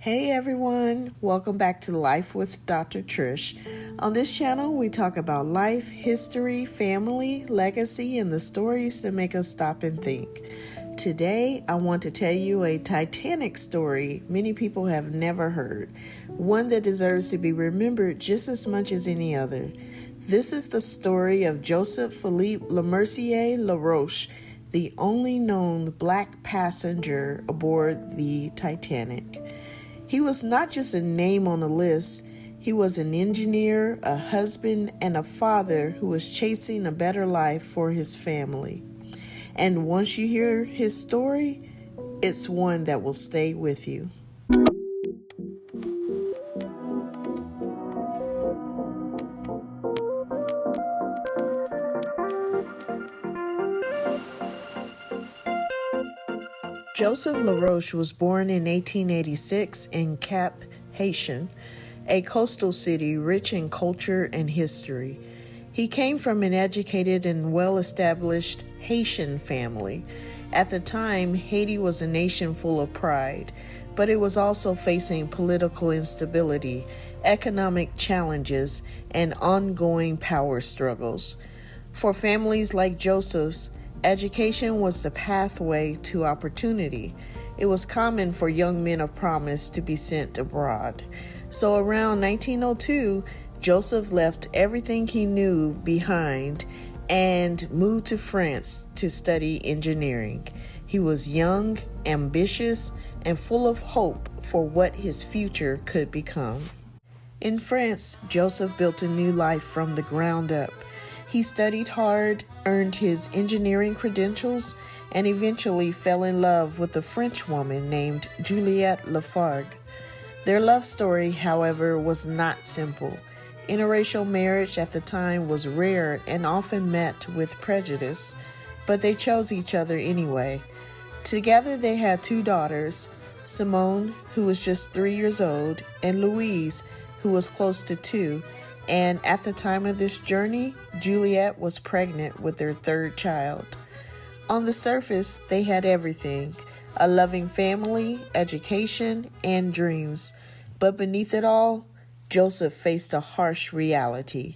Hey everyone, welcome back to Life with Dr. Trish. On this channel, we talk about life, history, family, legacy, and the stories that make us stop and think. Today, I want to tell you a Titanic story many people have never heard, one that deserves to be remembered just as much as any other. This is the story of Joseph Philippe Lemercier Laroche, the only known black passenger aboard the Titanic. He was not just a name on a list. He was an engineer, a husband, and a father who was chasing a better life for his family. And once you hear his story, it's one that will stay with you. Joseph Laroche was born in 1886 in Cap Haiti, a coastal city rich in culture and history. He came from an educated and well-established Haitian family. At the time, Haiti was a nation full of pride, but it was also facing political instability, economic challenges, and ongoing power struggles. For families like Joseph's, education was the pathway to opportunity. It was common for young men of promise to be sent abroad. So around 1902, Joseph left everything he knew behind and moved to France to study engineering. He was young, ambitious, and full of hope for what his future could become. In France, Joseph built a new life from the ground up. He studied hard, earned his engineering credentials, and eventually fell in love with a French woman named Juliette Lafargue. Their love story, however, was not simple. Interracial marriage at the time was rare and often met with prejudice, but they chose each other anyway. Together they had two daughters, Simone, who was just 3 years old, and Louise, who was close to 2. And at the time of this journey, Juliette was pregnant with their third child. On the surface, they had everything: a loving family, education, and dreams. But beneath it all, Joseph faced a harsh reality.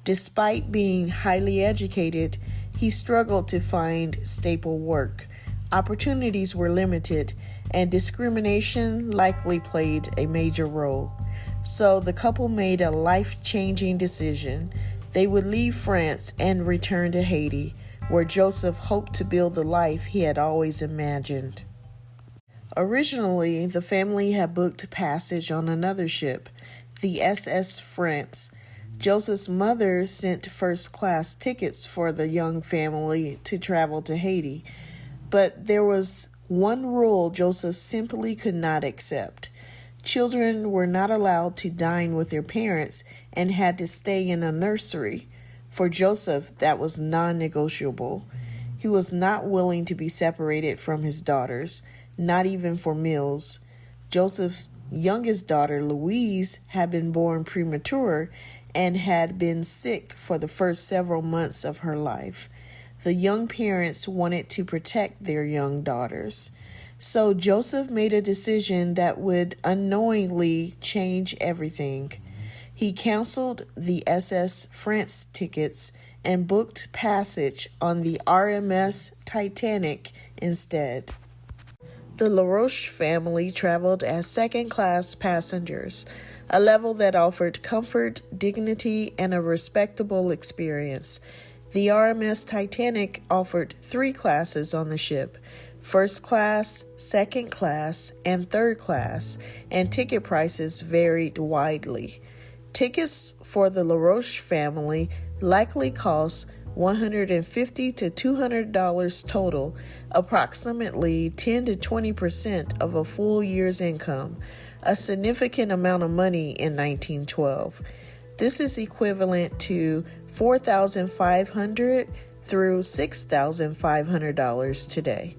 Despite being highly educated, he struggled to find stable work. Opportunities were limited, and discrimination likely played a major role. So the couple made a life-changing decision. They would leave France and return to Haiti, where Joseph hoped to build the life he had always imagined. Originally, the family had booked passage on another ship, the SS France. Joseph's mother sent first-class tickets for the young family to travel to Haiti, but there was one rule Joseph simply could not accept. Children were not allowed to dine with their parents and had to stay in a nursery. For Joseph, that was non-negotiable. He was not willing to be separated from his daughters, not even for meals. Joseph's youngest daughter, Louise, had been born premature and had been sick for the first several months of her life. The young parents wanted to protect their young daughters. So Joseph made a decision that would unknowingly change everything. He canceled the SS France tickets and booked passage on the RMS Titanic instead. The Laroche family traveled as second-class passengers, a level that offered comfort, dignity, and a respectable experience. The RMS Titanic offered 3 classes on the ship: first class, second class, and third class, and ticket prices varied widely. Tickets for the Laroche family likely cost $150 to $200 total, approximately 10 to 20% of a full year's income, a significant amount of money in 1912. This is equivalent to $4,500 through $6,500 today.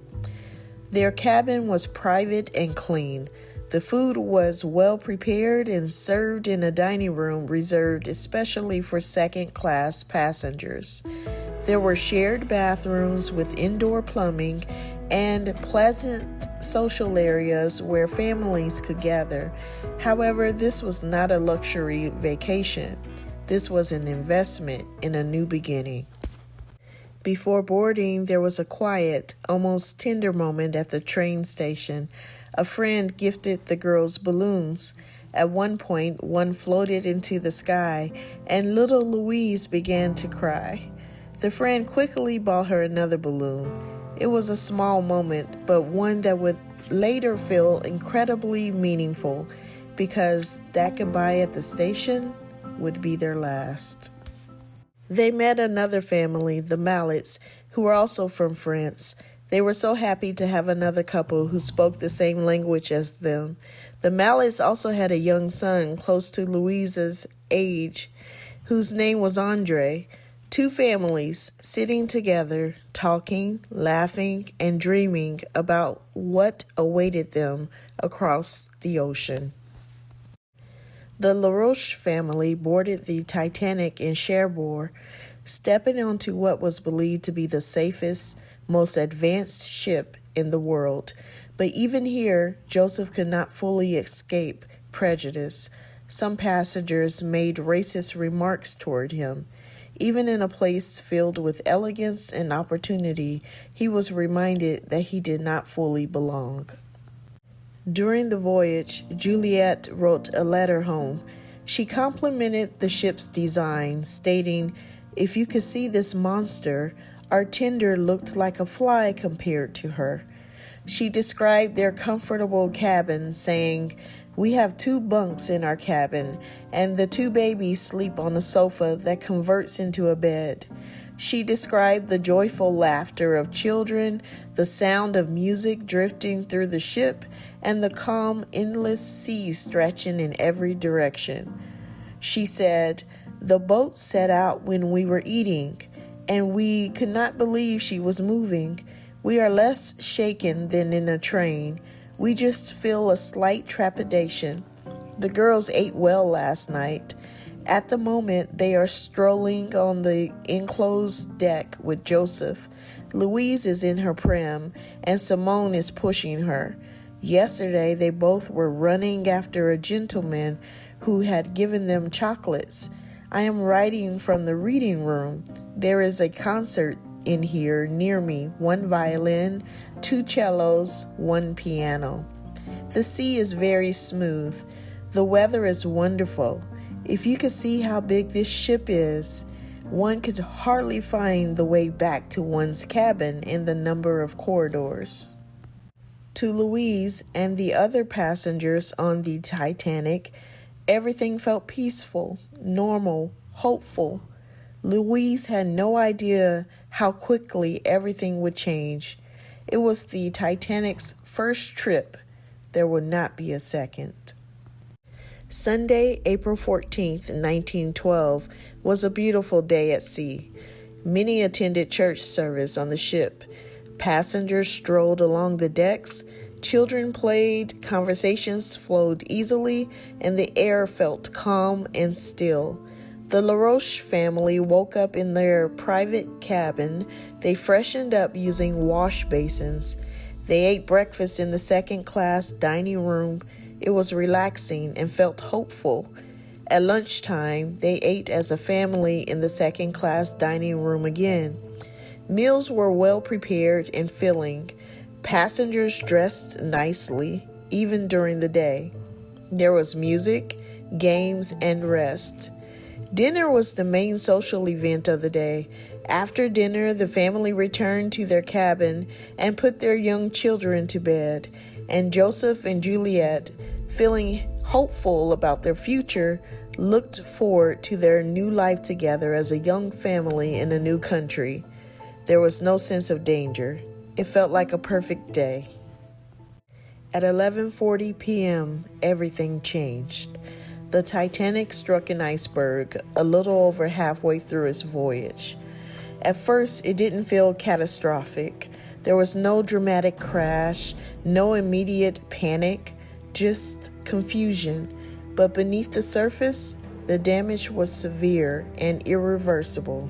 Their cabin was private and clean. The food was well prepared and served in a dining room reserved especially for second-class passengers. There were shared bathrooms with indoor plumbing and pleasant social areas where families could gather. However, this was not a luxury vacation. This was an investment in a new beginning. Before boarding, there was a quiet, almost tender moment at the train station. A friend gifted the girls balloons. At one point, one floated into the sky, and little Louise began to cry. The friend quickly bought her another balloon. It was a small moment, but one that would later feel incredibly meaningful, because that goodbye at the station would be their last. They met another family, the Mallets, who were also from France. They were so happy to have another couple who spoke the same language as them. The Mallets also had a young son close to Louise's age, whose name was Andre. Two families sitting together, talking, laughing, and dreaming about what awaited them across the ocean. The Laroche family boarded the Titanic in Cherbourg, stepping onto what was believed to be the safest, most advanced ship in the world. But even here, Joseph could not fully escape prejudice. Some passengers made racist remarks toward him. Even in a place filled with elegance and opportunity, he was reminded that he did not fully belong. During the voyage, Juliet wrote a letter home. She complimented the ship's design, stating, "If you could see this monster, our tender looked like a fly compared to her." She described their comfortable cabin, saying, "We have 2 bunks in our cabin, and the 2 babies sleep on a sofa that converts into a bed." She described the joyful laughter of children, the sound of music drifting through the ship, and the calm, endless sea stretching in every direction. She said, "The boat set out when we were eating, and we could not believe she was moving. We are less shaken than in a train. We just feel a slight trepidation. The girls ate well last night. At the moment, they are strolling on the enclosed deck with Joseph. Louise is in her pram, and Simone is pushing her. Yesterday, they both were running after a gentleman who had given them chocolates. I am writing from the reading room. There is a concert in here near me, 1 violin, 2 cellos, 1 piano. The sea is very smooth. The weather is wonderful. If you could see how big this ship is, one could hardly find the way back to one's cabin in the number of corridors." To Louise and the other passengers on the Titanic, everything felt peaceful, normal, hopeful. Louise had no idea how quickly everything would change. It was the Titanic's first trip. There would not be a second. Sunday, April 14th, 1912, was a beautiful day at sea. Many attended church service on the ship. Passengers strolled along the decks. Children played, conversations flowed easily, and the air felt calm and still. The Laroche family woke up in their private cabin. They freshened up using wash basins. They ate breakfast in the second-class dining room. It was relaxing and felt hopeful. At lunchtime, they ate as a family in the second-class dining room again. Meals were well prepared and filling. Passengers dressed nicely, even during the day. There was music, games, and rest. Dinner was the main social event of the day. After dinner, the family returned to their cabin and put their young children to bed, and Joseph and Juliet, feeling hopeful about their future, looked forward to their new life together as a young family in a new country. There was no sense of danger. It felt like a perfect day. At 11:40 p.m., everything changed. The Titanic struck an iceberg a little over halfway through its voyage. At first, it didn't feel catastrophic. There was no dramatic crash, no immediate panic, just confusion. But beneath the surface, the damage was severe and irreversible.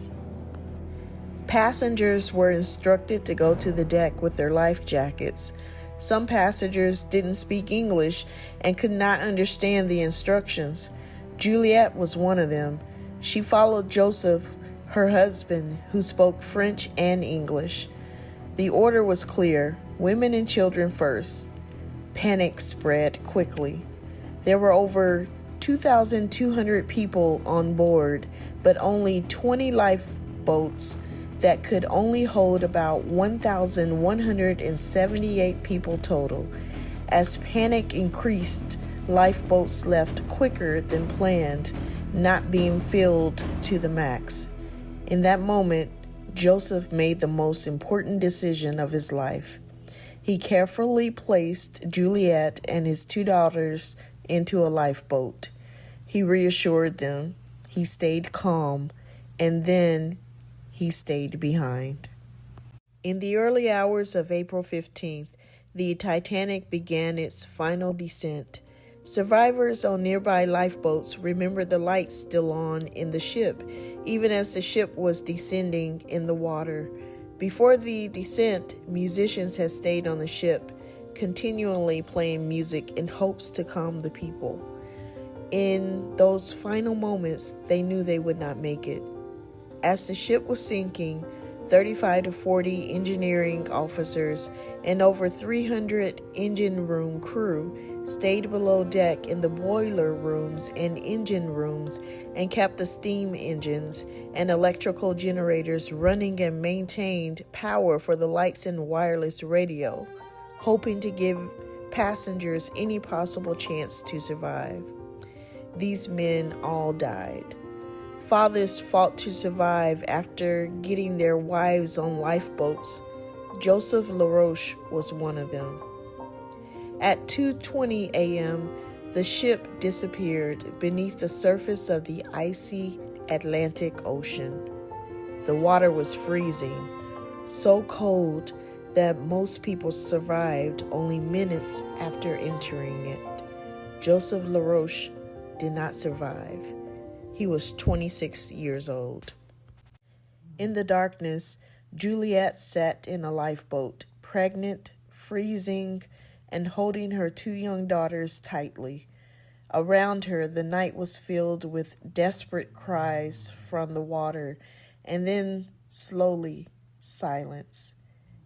Passengers were instructed to go to the deck with their life jackets. Some passengers didn't speak English and could not understand the instructions. Juliet was one of them. She followed Joseph, her husband, who spoke French and English. The order was clear: women and children first. Panic spread quickly. There were over 2,200 people on board, but only 20 lifeboats that could only hold about 1,178 people total. As panic increased, lifeboats left quicker than planned, not being filled to the max. In that moment, Joseph made the most important decision of his life. He carefully placed Juliet and his 2 daughters into a lifeboat. He reassured them. He stayed calm, and then he stayed behind. In the early hours of April 15th, the Titanic began its final descent. Survivors on nearby lifeboats remembered the lights still on in the ship, even as the ship was descending in the water. Before the descent, musicians had stayed on the ship, continually playing music in hopes to calm the people. In those final moments, they knew they would not make it. As the ship was sinking, 35 to 40 engineering officers and over 300 engine room crew stayed below deck in the boiler rooms and engine rooms and kept the steam engines and electrical generators running and maintained power for the lights and wireless radio, hoping to give passengers any possible chance to survive. These men all died. Fathers fought to survive after getting their wives on lifeboats. Joseph Laroche was one of them. At 2:20 a.m., the ship disappeared beneath the surface of the icy Atlantic Ocean. The water was freezing, so cold that most people survived only minutes after entering it. Joseph Laroche did not survive. He was 26 years old. In the darkness, Juliet sat in a lifeboat, pregnant, freezing, and holding her 2 young daughters tightly. Around her, the night was filled with desperate cries from the water, and then, slowly, silence.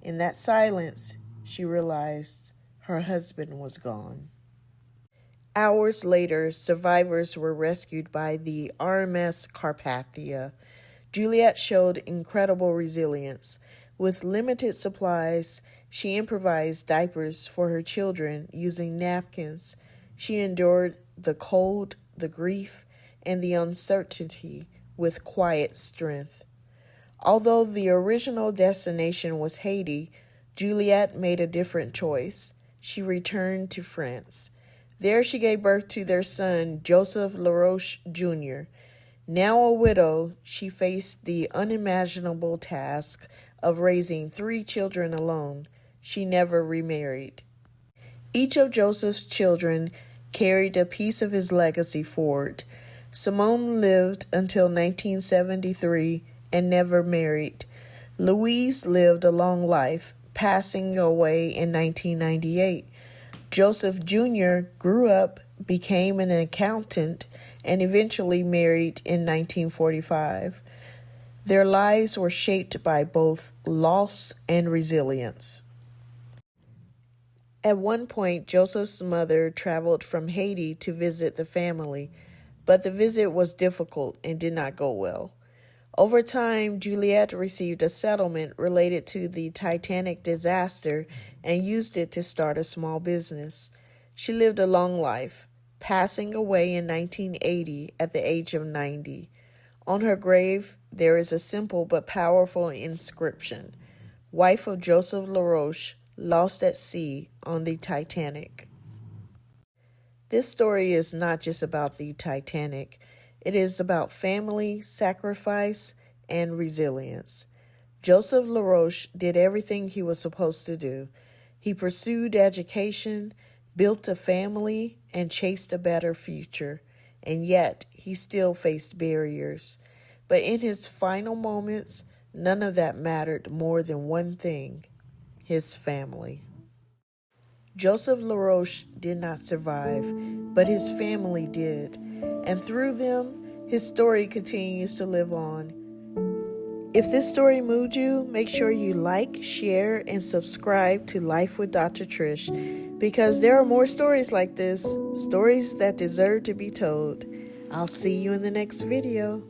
In that silence, she realized her husband was gone. Hours later, survivors were rescued by the RMS Carpathia. Juliet showed incredible resilience. With limited supplies, she improvised diapers for her children using napkins. She endured the cold, the grief, and the uncertainty with quiet strength. Although the original destination was Haiti, Juliet made a different choice. She returned to France. There she gave birth to their son, Joseph Laroche Jr. Now a widow, she faced the unimaginable task of raising 3 children alone. She never remarried. Each of Joseph's children carried a piece of his legacy forward. Simone lived until 1973 and never married. Louise lived a long life, passing away in 1998. Joseph Jr. grew up, became an accountant, and eventually married in 1945. Their lives were shaped by both loss and resilience. At one point, Joseph's mother traveled from Haiti to visit the family, but the visit was difficult and did not go well. Over time, Juliet received a settlement related to the Titanic disaster and used it to start a small business. She lived a long life, passing away in 1980 at the age of 90. On her grave, there is a simple but powerful inscription: "Wife of Joseph Laroche, lost at sea on the Titanic." This story is not just about the Titanic. It is about family, sacrifice, and resilience. Joseph Laroche did everything he was supposed to do. He pursued education, built a family, and chased a better future. And yet, he still faced barriers. But in his final moments, none of that mattered more than one thing: his family. Joseph Laroche did not survive, but his family did, and through them, his story continues to live on. If this story moved you, make sure you like, share, and subscribe to Life with Dr. Trish, because there are more stories like this, stories that deserve to be told. I'll see you in the next video.